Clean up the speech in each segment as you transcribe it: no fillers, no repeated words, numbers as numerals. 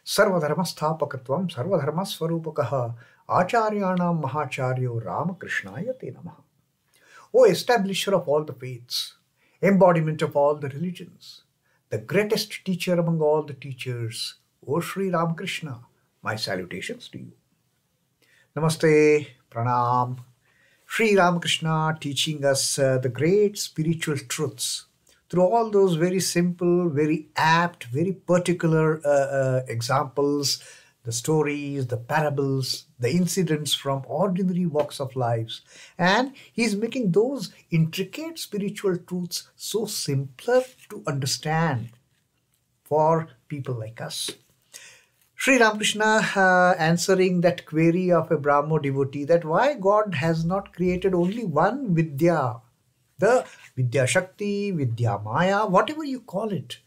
सर्वधर्मस्थापकत्वं सर्वधर्मस्वरूपकः आचार्याणां महाचार्यो रामकृष्णाय ते नमः. O establisher of all the faiths, embodiment of all the religions, the greatest teacher among all the teachers, O Sri Ramakrishna, my salutations to you. Namaste, pranam. Sri Ramakrishna teaching us the great spiritual truths through all those very simple, very apt, very particular examples, the stories, the parables, the incidents from ordinary walks of lives. And he's making those intricate spiritual truths so simpler to understand for people like us. Sri Ramakrishna answering that query of a BRAHMO devotee that why God has not created only one Vidya, the Vidya Shakti, Vidya Maya, whatever you call it.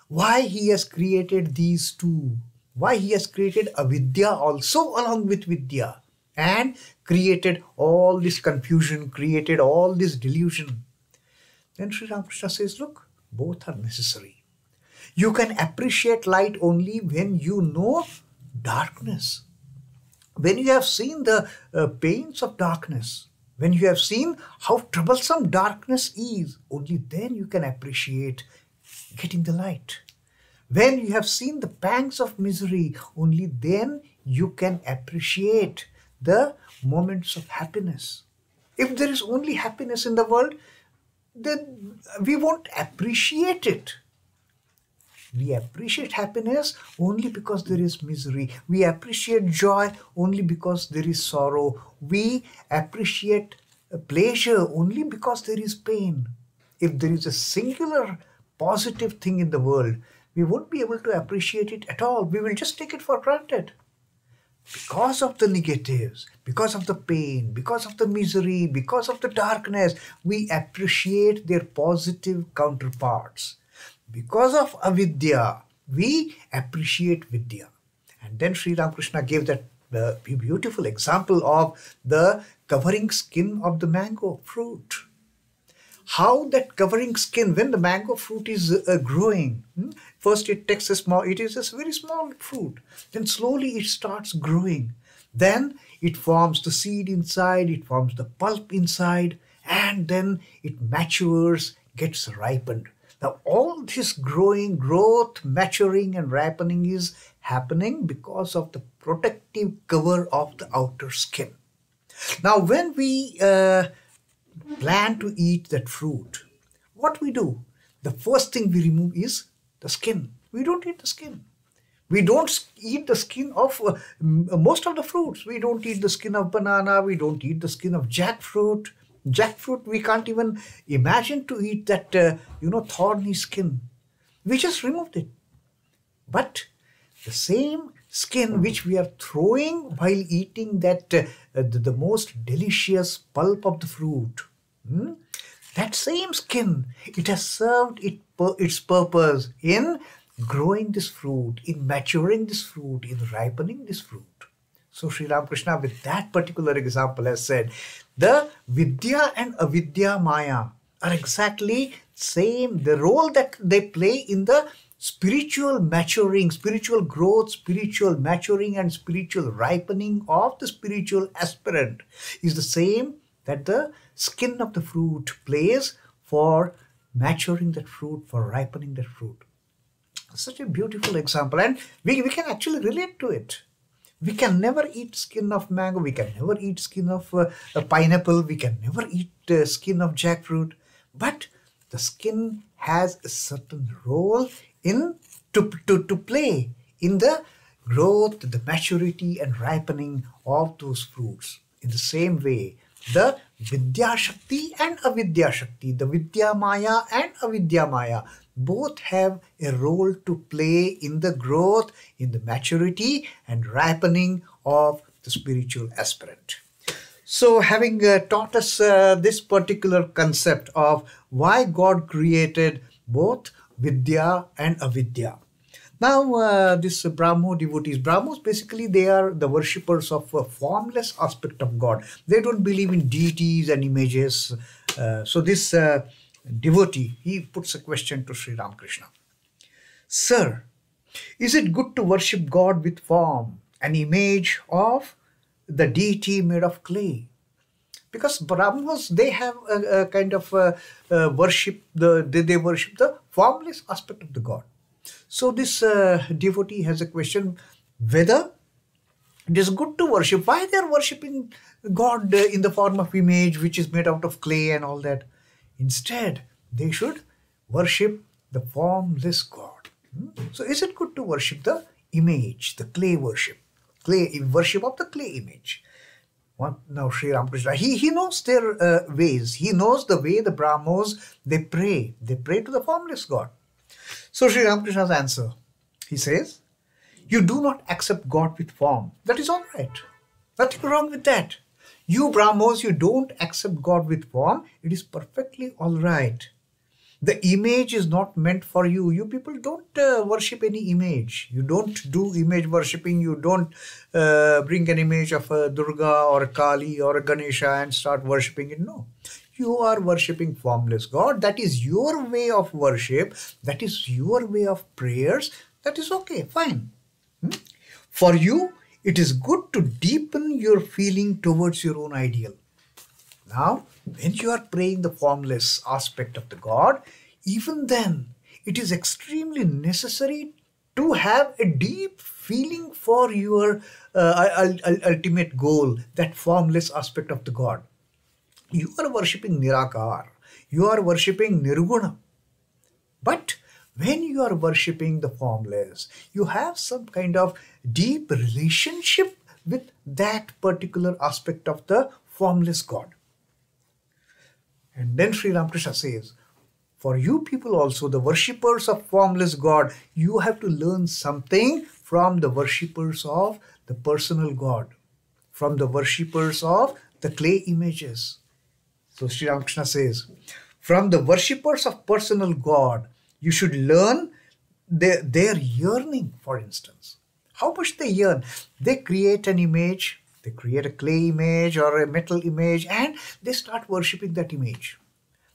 Why he has created these two. Why he has created Avidya also along with Vidya and created all this confusion, created all this delusion. Then Sri Ramakrishna says, look, both are necessary. You can appreciate light only when you know darkness. When you have seen the pains of darkness, when you have seen how troublesome darkness is, only then you can appreciate getting the light. When you have seen the pangs of misery, only then you can appreciate the moments of happiness. If there is only happiness in the world, then we won't appreciate it. We appreciate happiness only because there is misery. We appreciate joy only because there is sorrow. We appreciate pleasure only because there is pain. If there is a singular positive thing in the world, we won't be able to appreciate it at all. We will just take it for granted. Because of the negatives, because of the pain, because of the misery, because of the darkness, we appreciate their positive counterparts. Because of avidya, we appreciate vidya. And then Sri Ramakrishna gave that beautiful example of the covering skin of the mango fruit. How that covering skin, when the mango fruit is growing, first it takes it is a very small fruit. Then slowly it starts growing. Then it forms the seed inside, it forms the pulp inside, and then it matures, gets ripened. Now all this growth, maturing and ripening is happening because of the protective cover of the outer skin. Now when we plan to eat that fruit, what we do? The first thing we remove is the skin. We don't eat the skin. We don't eat the skin of most of the fruits. We don't eat the skin of banana. We don't eat the skin of jackfruit. Jackfruit, we can't even imagine to eat that, thorny skin. We just removed it. But the same skin which we are throwing while eating that, the most delicious pulp of the fruit, that same skin, it has served its purpose in growing this fruit, in maturing this fruit, in ripening this fruit. So Sri Ramakrishna with that particular example has said, the Vidya and Avidya Maya are exactly same. The role that they play in the spiritual maturing, spiritual growth, spiritual maturing and spiritual ripening of the spiritual aspirant is the same that the skin of the fruit plays for maturing that fruit, for ripening that fruit. Such a beautiful example, and we can actually relate to it. We can never eat skin of mango, we can never eat skin of a pineapple, we can never eat skin of jackfruit, but the skin has a certain role to play in the growth, the maturity and ripening of those fruits. In the same way, the Vidya Shakti and Avidya Shakti, the Vidya Maya and Avidya Maya, both have a role to play in the growth, in the maturity and ripening of the spiritual aspirant. So having taught us this particular concept of why God created both Vidya and Avidya. Now this BRAHMO devotees, BRAHMOs basically they are the worshippers of a formless aspect of God. They don't believe in deities and images. So this devotee, he puts a question to Sri Ramakrishna. Sir, is it good to worship God with form, an image of the deity made of clay? Because Brahmos, they have a kind of worship, they worship the formless aspect of the God. So this devotee has a question whether it is good to worship. Why they are worshipping God in the form of image which is made out of clay and all that? Instead, they should worship the formless God. So is it good to worship the image, the clay worship of the clay image? Now Sri Ramakrishna, he knows their ways. He knows the way the Brahmos, they pray to the formless God. So Sri Ramakrishna's answer, he says, you do not accept God with form. That is all right. Nothing wrong with that. You Brahmos, you don't accept God with form. It is perfectly all right. The image is not meant for you. You people don't worship any image. You don't do image worshipping. You don't bring an image of a Durga or a Kali or a Ganesha and start worshipping it. No. You are worshipping formless God. That is your way of worship. That is your way of prayers. That is okay, fine. For you, it is good to deepen your feeling towards your own ideal. Now, when you are praying the formless aspect of the God, even then, it is extremely necessary to have a deep feeling for your ultimate goal, that formless aspect of the God. You are worshipping Nirakar. You are worshipping Nirguna. But when you are worshipping the formless, you have some kind of deep relationship with that particular aspect of the formless God. And then Sri Ramakrishna says, for you people also, the worshippers of formless God, you have to learn something from the worshippers of the personal God, from the worshippers of the clay images. So Sri Ramakrishna says, from the worshippers of personal God, you should learn their yearning, for instance. How much they yearn? They create an image, they create a clay image or a metal image, and they start worshipping that image.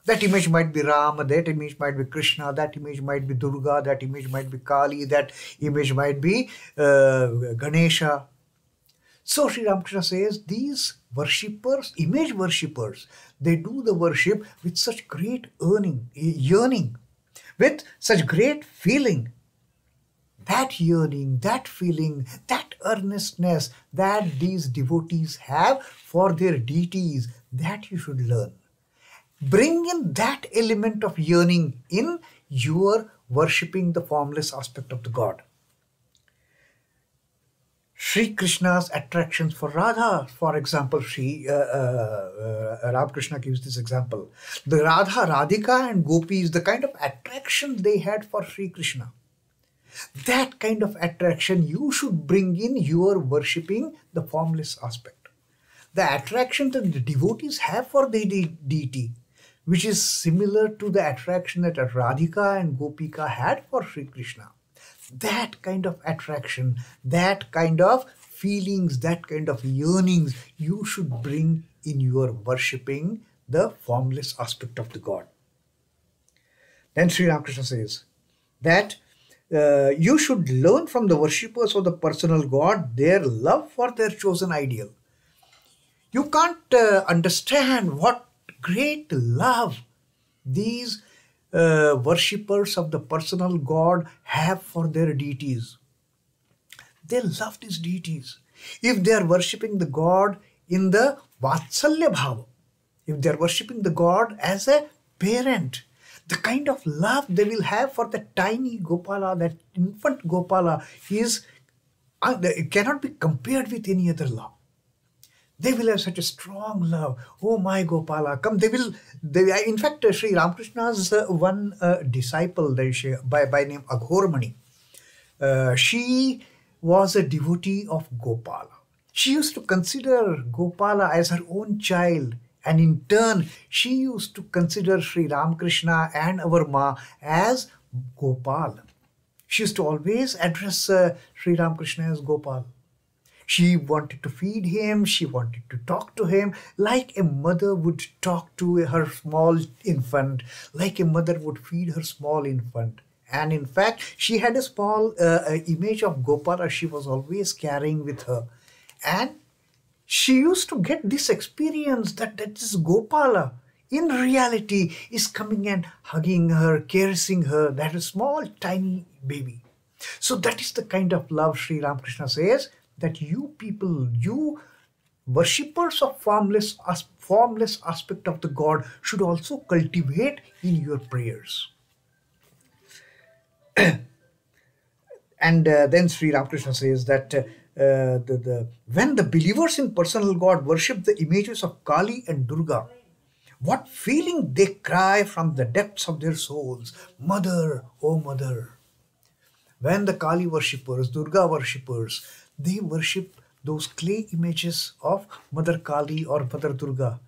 That image might be Rama, that image might be Krishna, that image might be Durga, that image might be Kali, that image might be Ganesha. So Sri Ramakrishna says, these worshippers, image worshippers, they do the worship with such great yearning, with such great feeling. That yearning, that feeling, that earnestness that these devotees have for their deities, that you should learn. Bring in that element of yearning in your worshipping the formless aspect of the God. Sri Krishna's attractions for Radha, for example, Ramakrishna gives this example. The Radha, Radhika and Gopis, the kind of attraction they had for Sri Krishna. That kind of attraction you should bring in your worshipping the formless aspect. The attraction that the devotees have for the deity, which is similar to the attraction that Radhika and Gopika had for Sri Krishna. That kind of attraction, that kind of feelings, that kind of yearnings, you should bring in your worshipping the formless aspect of the God. Then Sri Ramakrishna says that you should learn from the worshippers of the personal God their love for their chosen ideal. You can't understand what great love these worshippers of the personal God have for their deities. They love these deities. If they are worshipping the God in the Vatsalya Bhava, if they are worshipping the God as a parent, the kind of love they will have for the tiny Gopala, that infant Gopala, it cannot be compared with any other love. They will have such a strong love. Oh my Gopala, come. In fact, Sri Ramakrishna's one disciple, by name Aghormani, she was a devotee of Gopala. She used to consider Gopala as her own child. And in turn, she used to consider Sri Ramakrishna and our Ma as Gopal. She used to always address Sri Ramakrishna as Gopal. She wanted to feed him, she wanted to talk to him like a mother would talk to her small infant, like a mother would feed her small infant. And in fact, she had a small image of Gopala she was always carrying with her. And she used to get this experience that this Gopala in reality is coming and hugging her, caressing her, that is small tiny baby. So that is the kind of love Sri Ramakrishna says that you people, you worshippers of formless aspect of the God should also cultivate in your prayers. And then Sri Ramakrishna says that when the believers in personal God worship the images of Kali and Durga, what feeling they cry from the depths of their souls, Mother, oh Mother. When the Kali worshippers, Durga worshippers, they worship those clay images of Mother Kali or Mother Durga,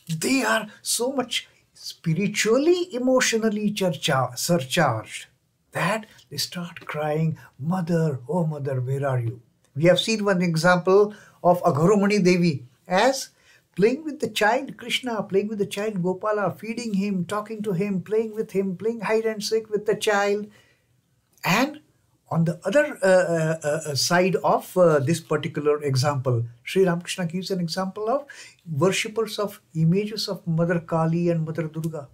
they are so much spiritually, emotionally surcharged that they start crying, Mother, oh Mother, where are you? We have seen one example of Agharomani Devi as playing with the child Krishna, playing with the child Gopala, feeding him, talking to him, playing hide and seek with the child. And on the other side of this particular example, Sri Ramakrishna gives an example of worshippers of images of Mother Kali and Mother Durga.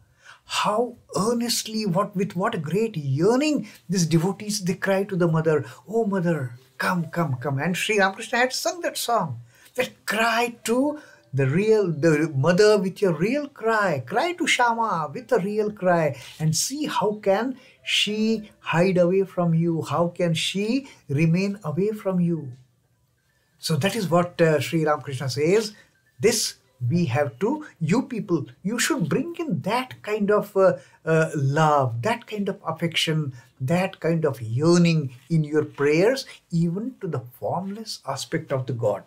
How earnestly, with what a great yearning these devotees, they cry to the mother, oh mother, come, come, come. And Sri Ramakrishna had sung that song, that cry to the mother with your real cry. Cry to Shama with a real cry and see how can she hide away from you? How can she remain away from you? So that is what Sri Ramakrishna says. This we have to, you people, you should bring in that kind of love, that kind of affection, that kind of yearning in your prayers, even to the formless aspect of the God.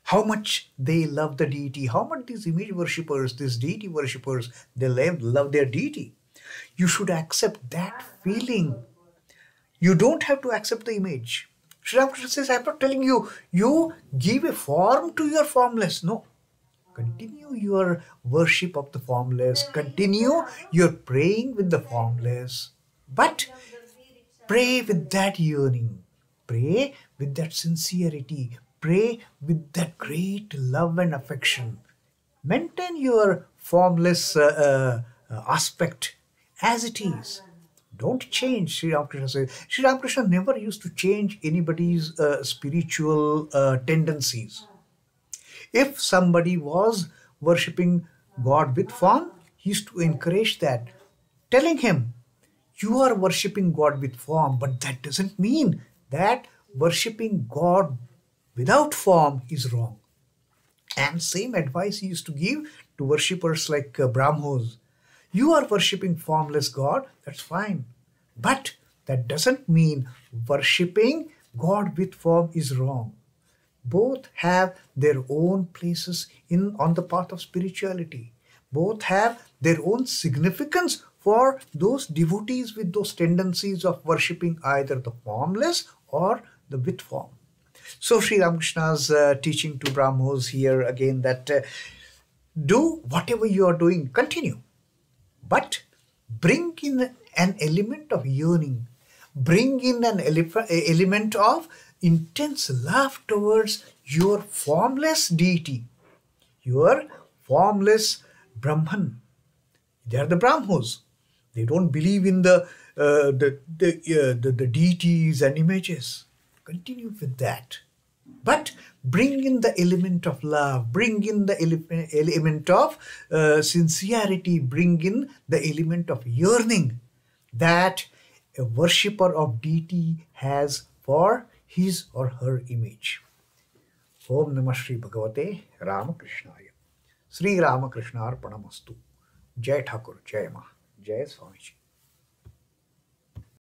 How much they love the deity, how much these image worshippers, these deity worshippers, they love their deity. You should accept that feeling. You don't have to accept the image. Sri Ramakrishna says, I'm not telling you, you give a form to your formless. No. Continue your worship of the formless. Continue your praying with the formless. But pray with that yearning. Pray with that sincerity. Pray with that great love and affection. Maintain your formless aspect as it is. Don't change, Sri Ramakrishna says. Sri Ramakrishna never used to change anybody's spiritual tendencies. If somebody was worshipping God with form, he used to encourage that, telling him, you are worshipping God with form, but that doesn't mean that worshipping God without form is wrong. And same advice he used to give to worshippers like BRAHMOs. You are worshipping formless God, that's fine. But that doesn't mean worshipping God with form is wrong. Both have their own places on the path of spirituality. Both have their own significance for those devotees with those tendencies of worshipping either the formless or the with form. So Sri Ramakrishna's teaching to BRAHMOs here again that do whatever you are doing, continue. But bring in an element of yearning. Bring in an element of intense love towards your formless deity, your formless Brahman. They are the BRAHMOs. They don't believe in the deities and images. Continue with that. But bring in the element of love, bring in the element of sincerity, bring in the element of yearning that a worshipper of deity has for his or her image. Om Namah Shri Bhagavate Ramakrishnaya. Sri Ramakrishna Arpanamastu. Jai Thakur, Jai Ma, Jai Swamiji.